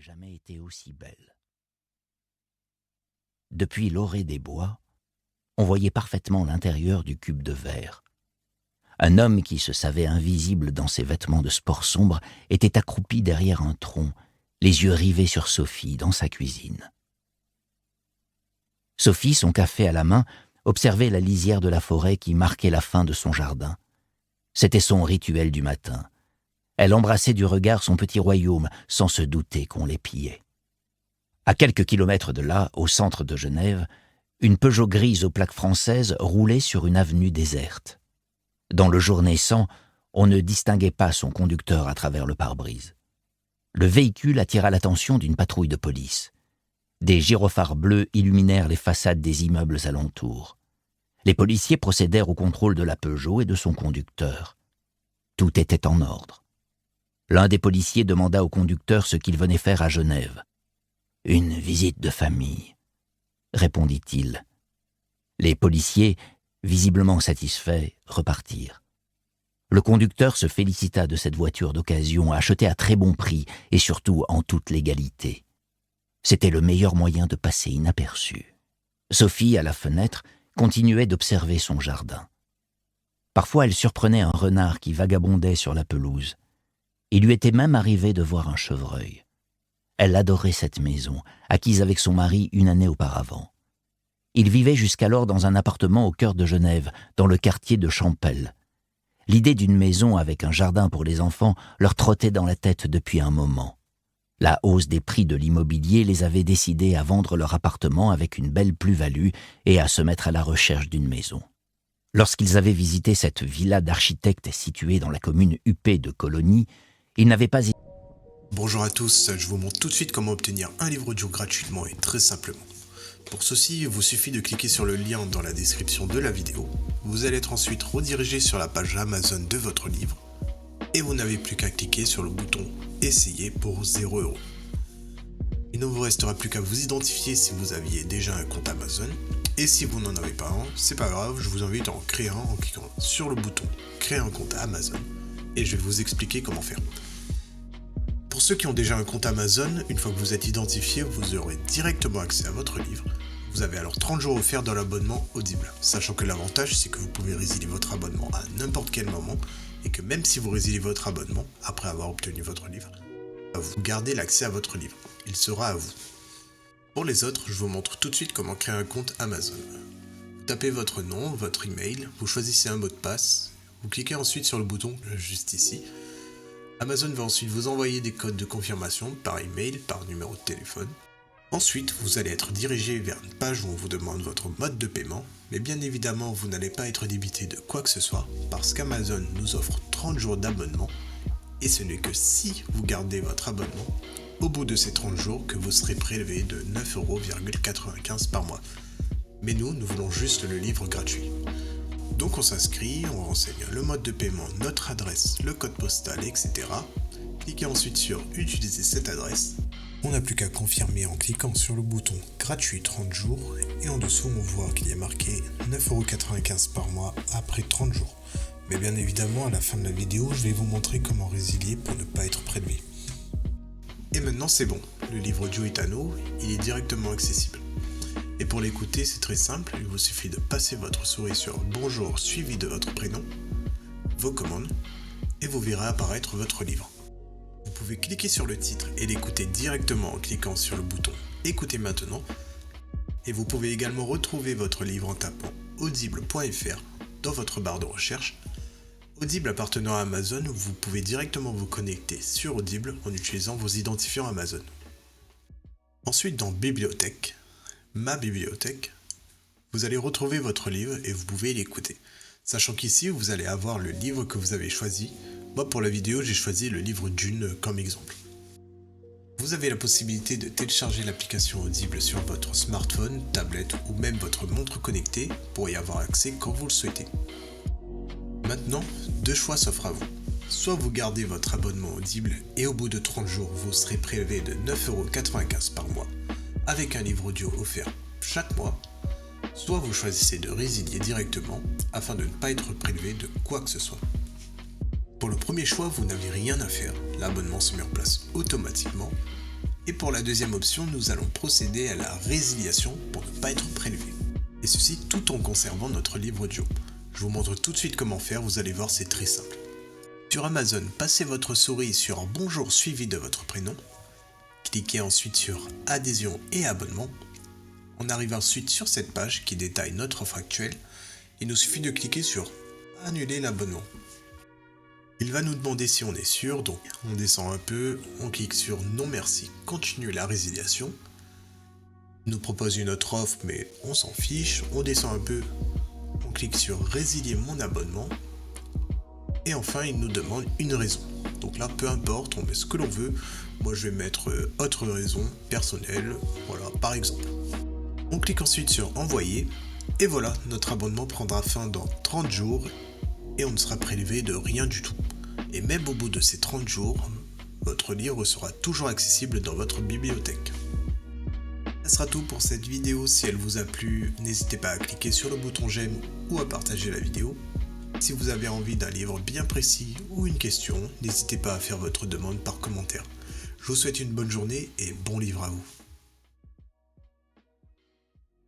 n'avait jamais été aussi belle. Depuis l'orée des bois, on voyait parfaitement l'intérieur du cube de verre. Un homme qui se savait invisible dans ses vêtements de sport sombre était accroupi derrière un tronc, les yeux rivés sur Sophie dans sa cuisine. Sophie, son café à la main, observait la lisière de la forêt qui marquait la fin de son jardin. C'était son rituel du matin. Elle embrassait du regard son petit royaume sans se douter qu'on les pillait. À quelques kilomètres de là, au centre de Genève, une Peugeot grise aux plaques françaises roulait sur une avenue déserte. Dans le jour naissant, on ne distinguait pas son conducteur à travers le pare-brise. Le véhicule attira l'attention d'une patrouille de police. Des gyrophares bleus illuminèrent les façades des immeubles alentours. Les policiers procédèrent au contrôle de la Peugeot et de son conducteur. Tout était en ordre. L'un des policiers demanda au conducteur ce qu'il venait faire à Genève. « Une visite de famille », répondit-il. Les policiers, visiblement satisfaits, repartirent. Le conducteur se félicita de cette voiture d'occasion achetée à très bon prix et surtout en toute légalité. C'était le meilleur moyen de passer inaperçu. Sophie, à la fenêtre, continuait d'observer son jardin. Parfois, elle surprenait un renard qui vagabondait sur la pelouse. Il lui était même arrivé de voir un chevreuil. Elle adorait cette maison, acquise avec son mari une année auparavant. Ils vivaient jusqu'alors dans un appartement au cœur de Genève, dans le quartier de Champel. L'idée d'une maison avec un jardin pour les enfants leur trottait dans la tête depuis un moment. La hausse des prix de l'immobilier les avait décidés à vendre leur appartement avec une belle plus-value et à se mettre à la recherche d'une maison. Lorsqu'ils avaient visité cette villa d'architecte située dans la commune huppée de Colonie, ils n'avaient pas... Bonjour à tous, je vous montre tout de suite comment obtenir un livre audio gratuitement et très simplement. Pour ceci, il vous suffit de cliquer sur le lien dans la description de la vidéo. Vous allez être ensuite redirigé sur la page Amazon de votre livre et vous n'avez plus qu'à cliquer sur le bouton « Essayer » pour 0 €. Il ne vous restera plus qu'à vous identifier si vous aviez déjà un compte Amazon et si vous n'en avez pas un, c'est pas grave, je vous invite à en créer un en cliquant sur le bouton « Créer un compte Amazon » et je vais vous expliquer comment faire. Pour ceux qui ont déjà un compte Amazon, une fois que vous êtes identifié, vous aurez directement accès à votre livre. Vous avez alors 30 jours offerts dans l'abonnement Audible, sachant que l'avantage c'est que vous pouvez résilier votre abonnement à n'importe quel moment et que même si vous résiliez votre abonnement, après avoir obtenu votre livre, vous gardez l'accès à votre livre. Il sera à vous. Pour les autres, je vous montre tout de suite comment créer un compte Amazon. Vous tapez votre nom, votre email, vous choisissez un mot de passe, vous cliquez ensuite sur le bouton juste ici. Amazon va ensuite vous envoyer des codes de confirmation par email, par numéro de téléphone. Ensuite, vous allez être dirigé vers une page où on vous demande votre mode de paiement, mais bien évidemment, vous n'allez pas être débité de quoi que ce soit, parce qu'Amazon nous offre 30 jours d'abonnement, et ce n'est que si vous gardez votre abonnement, au bout de ces 30 jours, que vous serez prélevé de 9,95 € par mois. Mais nous voulons juste le livre gratuit. Donc on s'inscrit, on renseigne le mode de paiement, notre adresse, le code postal, etc. Cliquez ensuite sur « Utiliser cette adresse ». On n'a plus qu'à confirmer en cliquant sur le bouton « Gratuit 30 jours » et en dessous on voit qu'il y a marqué 9,95 € par mois après 30 jours. Mais bien évidemment, à la fin de la vidéo, je vais vous montrer comment résilier pour ne pas être prélevé. Et maintenant c'est bon, le livre audio est à nous, il est directement accessible. Et pour l'écouter, c'est très simple, il vous suffit de passer votre souris sur « Bonjour » suivi de votre prénom, vos commandes, et vous verrez apparaître votre livre. Vous pouvez cliquer sur le titre et l'écouter directement en cliquant sur le bouton « Écoutez maintenant » et vous pouvez également retrouver votre livre en tapant audible.fr dans votre barre de recherche. Audible appartenant à Amazon, vous pouvez directement vous connecter sur Audible en utilisant vos identifiants Amazon. Ensuite, dans « Bibliothèque », Ma bibliothèque, vous allez retrouver votre livre et vous pouvez l'écouter. Sachant qu'ici, vous allez avoir le livre que vous avez choisi. Moi, pour la vidéo, j'ai choisi le livre Dune comme exemple. Vous avez la possibilité de télécharger l'application Audible sur votre smartphone, tablette ou même votre montre connectée pour y avoir accès quand vous le souhaitez. Maintenant, deux choix s'offrent à vous. Soit vous gardez votre abonnement Audible et au bout de 30 jours, vous serez prélevé de 9,95 € par mois avec un livre audio offert chaque mois, soit vous choisissez de résilier directement afin de ne pas être prélevé de quoi que ce soit. Pour le premier choix, vous n'avez rien à faire, l'abonnement se met en place automatiquement, Et pour la deuxième option, nous allons procéder à la résiliation pour ne pas être prélevé. Et ceci tout en conservant notre livre audio. Je vous montre tout de suite comment faire, vous allez voir, c'est très simple. Sur Amazon, passez votre souris sur Bonjour suivi de votre prénom. Cliquez ensuite sur Adhésion et abonnement. On arrive ensuite sur cette page qui détaille notre offre actuelle. Il nous suffit de cliquer sur Annuler l'abonnement. Il va nous demander si on est sûr, donc on descend un peu, on clique sur Non merci, continuer la résiliation. Il nous propose une autre offre mais on s'en fiche, on descend un peu, on clique sur Résilier mon abonnement. Et enfin il nous demande une raison. Donc là peu importe, on met ce que l'on veut. Moi je vais mettre autre raison personnelle, voilà par exemple. On clique ensuite sur Envoyer. Et voilà, notre abonnement prendra fin dans 30 jours et on ne sera prélevé de rien du tout. Et même au bout de ces 30 jours, votre livre sera toujours accessible dans votre bibliothèque. Ce sera tout pour cette vidéo. Si elle vous a plu, n'hésitez pas à cliquer sur le bouton j'aime ou à partager la vidéo. Si vous avez envie d'un livre bien précis ou une question, n'hésitez pas à faire votre demande par commentaire. Je vous souhaite une bonne journée et bon livre à vous.